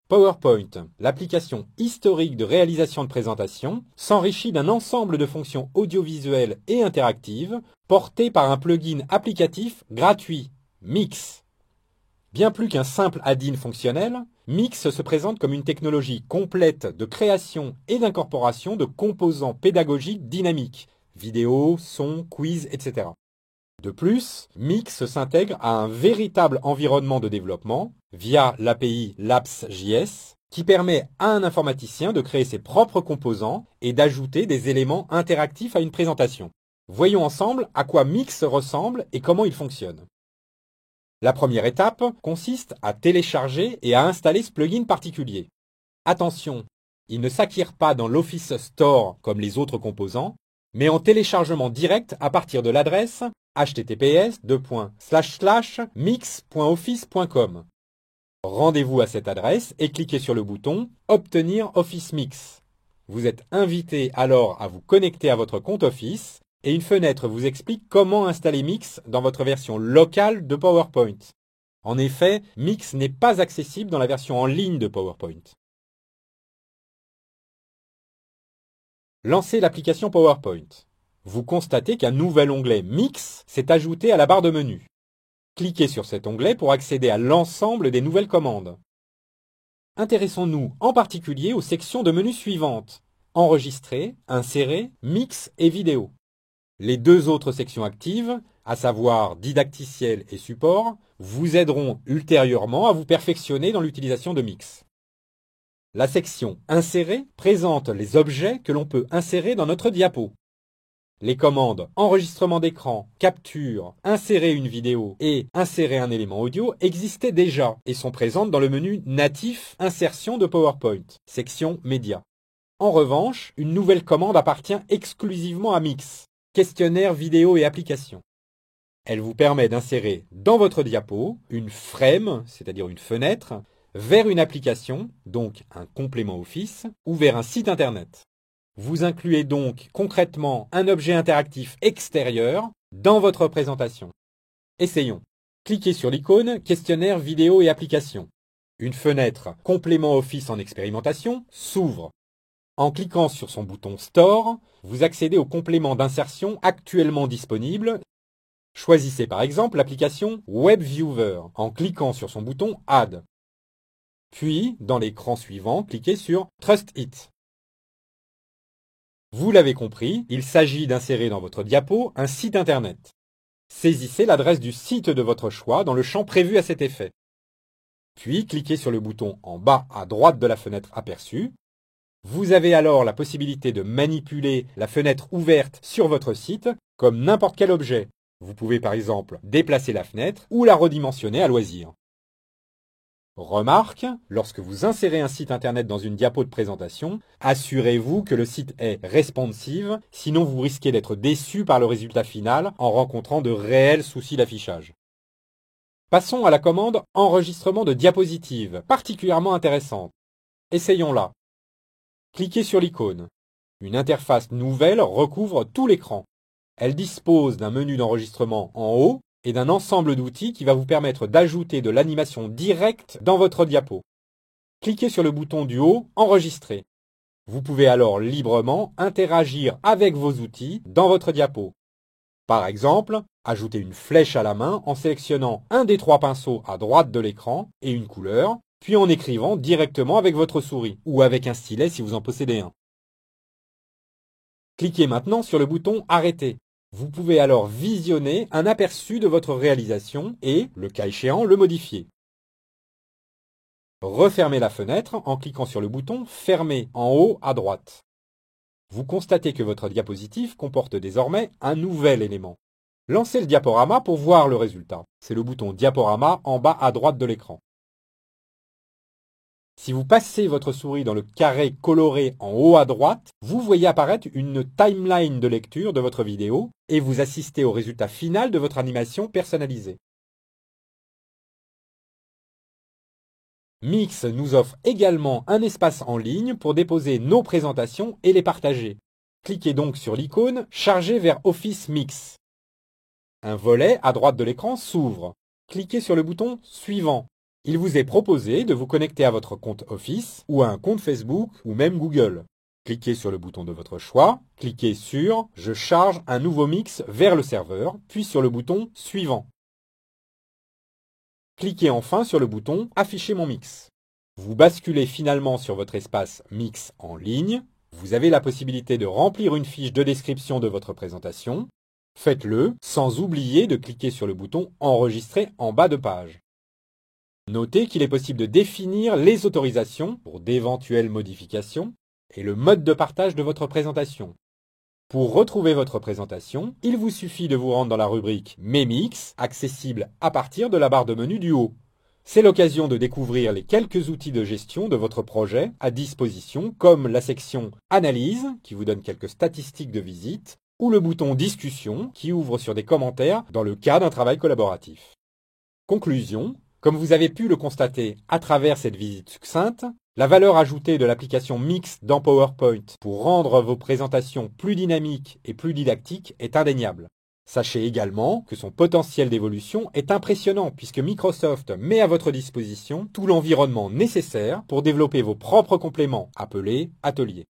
PowerPoint, l'application historique de réalisation de présentation, s'enrichit d'un ensemble de fonctions audiovisuelles et interactives portées par un plugin applicatif gratuit, Mix. Bien plus qu'un simple add-in fonctionnel, Mix se présente comme une technologie complète de création et d'incorporation de composants pédagogiques dynamiques, vidéos, sons, quiz, etc. De plus, Mix s'intègre à un véritable environnement de développement via l'API Labs.js qui permet à un informaticien de créer ses propres composants et d'ajouter des éléments interactifs à une présentation. Voyons ensemble à quoi Mix ressemble et comment il fonctionne. La première étape consiste à télécharger et à installer ce plugin particulier. Attention, il ne s'acquiert pas dans l'Office Store comme les autres composants, mais en téléchargement direct à partir de l'adresse https://mix.office.com. Rendez-vous à cette adresse et cliquez sur le bouton « Obtenir Office Mix ». Vous êtes invité alors à vous connecter à votre compte Office et une fenêtre vous explique comment installer Mix dans votre version locale de PowerPoint. En effet, Mix n'est pas accessible dans la version en ligne de PowerPoint. Lancez l'application PowerPoint. Vous constatez qu'un nouvel onglet Mix s'est ajouté à la barre de menu. Cliquez sur cet onglet pour accéder à l'ensemble des nouvelles commandes. Intéressons-nous en particulier aux sections de menu suivantes: Enregistrer, Insérer, Mix et Vidéo. Les deux autres sections actives, à savoir Didacticiel et Support, vous aideront ultérieurement à vous perfectionner dans l'utilisation de Mix. La section Insérer présente les objets que l'on peut insérer dans notre diapo. Les commandes enregistrement d'écran, capture, insérer une vidéo et insérer un élément audio existaient déjà et sont présentes dans le menu natif Insertion de PowerPoint, section Médias. En revanche, une nouvelle commande appartient exclusivement à Mix, questionnaire vidéo et applications. Elle vous permet d'insérer dans votre diapo une frame, c'est-à-dire une fenêtre, vers une application, donc un complément Office, ou vers un site internet. Vous incluez donc concrètement un objet interactif extérieur dans votre présentation. Essayons. Cliquez sur l'icône Questionnaire vidéo et applications. Une fenêtre Complément Office en expérimentation s'ouvre. En cliquant sur son bouton Store, vous accédez au complément d'insertion actuellement disponible. Choisissez par exemple l'application WebViewer en cliquant sur son bouton Add. Puis, dans l'écran suivant, cliquez sur Trust It. Vous l'avez compris, il s'agit d'insérer dans votre diapo un site internet. Saisissez l'adresse du site de votre choix dans le champ prévu à cet effet. Puis, cliquez sur le bouton en bas à droite de la fenêtre aperçue. Vous avez alors la possibilité de manipuler la fenêtre ouverte sur votre site comme n'importe quel objet. Vous pouvez par exemple déplacer la fenêtre ou la redimensionner à loisir. Remarque, lorsque vous insérez un site internet dans une diapo de présentation, assurez-vous que le site est responsive, sinon vous risquez d'être déçu par le résultat final en rencontrant de réels soucis d'affichage. Passons à la commande enregistrement de diapositive, particulièrement intéressante. Essayons-la. Cliquez sur l'icône. Une interface nouvelle recouvre tout l'écran. Elle dispose d'un menu d'enregistrement en haut et d'un ensemble d'outils qui va vous permettre d'ajouter de l'animation directe dans votre diapo. Cliquez sur le bouton du haut « Enregistrer ». Vous pouvez alors librement interagir avec vos outils dans votre diapo. Par exemple, ajouter une flèche à la main en sélectionnant un des trois pinceaux à droite de l'écran et une couleur, puis en écrivant directement avec votre souris ou avec un stylet si vous en possédez un. Cliquez maintenant sur le bouton « Arrêter ». Vous pouvez alors visionner un aperçu de votre réalisation et, le cas échéant, le modifier. Refermez la fenêtre en cliquant sur le bouton « Fermer » en haut à droite. Vous constatez que votre diapositive comporte désormais un nouvel élément. Lancez le diaporama pour voir le résultat. C'est le bouton « Diaporama » en bas à droite de l'écran. Si vous passez votre souris dans le carré coloré en haut à droite, vous voyez apparaître une timeline de lecture de votre vidéo et vous assistez au résultat final de votre animation personnalisée. Mix nous offre également un espace en ligne pour déposer nos présentations et les partager. Cliquez donc sur l'icône « Charger vers Office Mix ». Un volet à droite de l'écran s'ouvre. Cliquez sur le bouton « Suivant ». Il vous est proposé de vous connecter à votre compte Office ou à un compte Facebook ou même Google. Cliquez sur le bouton de votre choix, cliquez sur « Je charge un nouveau mix vers le serveur », puis sur le bouton « Suivant ». Cliquez enfin sur le bouton « Afficher mon mix ». Vous basculez finalement sur votre espace Mix en ligne. Vous avez la possibilité de remplir une fiche de description de votre présentation. Faites-le sans oublier de cliquer sur le bouton « Enregistrer » en bas de page. Notez qu'il est possible de définir les autorisations pour d'éventuelles modifications et le mode de partage de votre présentation. Pour retrouver votre présentation, il vous suffit de vous rendre dans la rubrique Mes mix, accessible à partir de la barre de menu du haut. C'est l'occasion de découvrir les quelques outils de gestion de votre projet à disposition, comme la section Analyse, qui vous donne quelques statistiques de visite, ou le bouton Discussion, qui ouvre sur des commentaires dans le cas d'un travail collaboratif. Conclusion. Comme vous avez pu le constater à travers cette visite succincte, la valeur ajoutée de l'application Mix dans PowerPoint pour rendre vos présentations plus dynamiques et plus didactiques est indéniable. Sachez également que son potentiel d'évolution est impressionnant puisque Microsoft met à votre disposition tout l'environnement nécessaire pour développer vos propres compléments appelés ateliers.